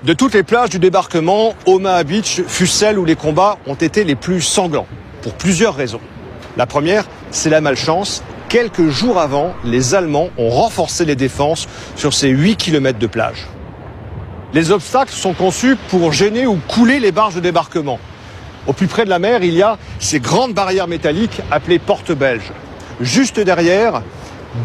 De toutes les plages du débarquement, Omaha Beach fut celle où les combats ont été les plus sanglants, pour plusieurs raisons. La première, c'est la malchance. Quelques jours avant, les Allemands ont renforcé les défenses sur ces 8 km de plage. Les obstacles sont conçus pour gêner ou couler les barges de débarquement. Au plus près de la mer, il y a ces grandes barrières métalliques appelées portes belges. Juste derrière,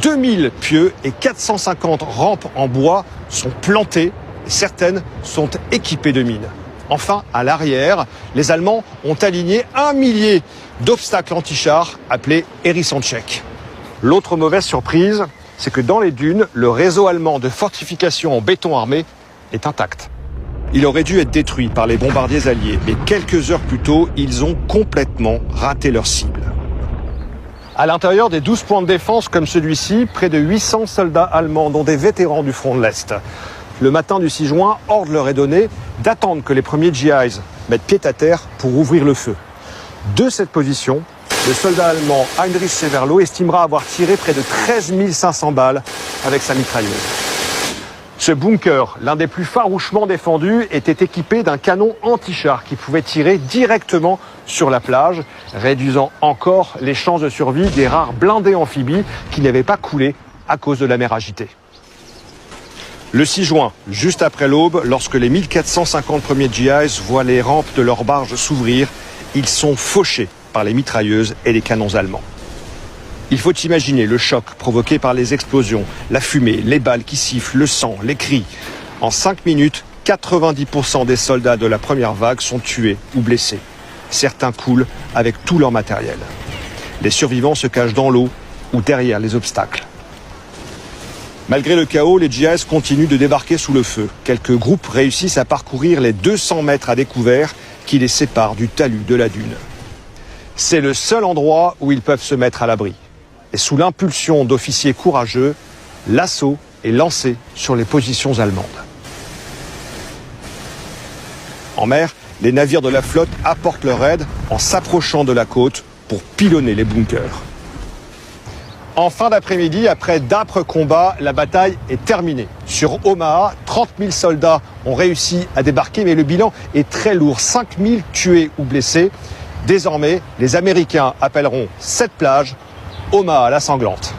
2000 pieux et 450 rampes en bois sont plantées. Certaines sont équipées de mines. Enfin, à l'arrière, les Allemands ont aligné 1 millier d'obstacles anti-chars appelés Hérisson-Tchèque. L'autre mauvaise surprise, c'est que dans les dunes, le réseau allemand de fortifications en béton armé est intact. Il aurait dû être détruit par les bombardiers alliés, mais quelques heures plus tôt, ils ont complètement raté leur cible. À l'intérieur des 12 points de défense comme celui-ci, près de 800 soldats allemands, dont des vétérans du front de l'Est. Le matin du 6 juin, ordre leur est donné d'attendre que les premiers GIs mettent pied à terre pour ouvrir le feu. De cette position, le soldat allemand Heinrich Severloh estimera avoir tiré près de 13 500 balles avec sa mitrailleuse. Ce bunker, l'un des plus farouchement défendus, était équipé d'un canon anti-char qui pouvait tirer directement sur la plage, réduisant encore les chances de survie des rares blindés amphibies qui n'avaient pas coulé à cause de la mer agitée. Le 6 juin, juste après l'aube, lorsque les 1450 premiers GIs voient les rampes de leurs barges s'ouvrir, ils sont fauchés par les mitrailleuses et les canons allemands. Il faut imaginer le choc provoqué par les explosions, la fumée, les balles qui sifflent, le sang, les cris. En 5 minutes, 90% des soldats de la première vague sont tués ou blessés. Certains coulent avec tout leur matériel. Les survivants se cachent dans l'eau ou derrière les obstacles. Malgré le chaos, les GIs continuent de débarquer sous le feu. Quelques groupes réussissent à parcourir les 200 mètres à découvert qui les séparent du talus de la dune. C'est le seul endroit où ils peuvent se mettre à l'abri. Et sous l'impulsion d'officiers courageux, l'assaut est lancé sur les positions allemandes. En mer, les navires de la flotte apportent leur aide en s'approchant de la côte pour pilonner les bunkers. En fin d'après-midi, après d'âpres combats, la bataille est terminée. Sur Omaha, 30 000 soldats ont réussi à débarquer, mais le bilan est très lourd. 5 000 tués ou blessés. Désormais, les Américains appelleront cette plage Omaha la sanglante.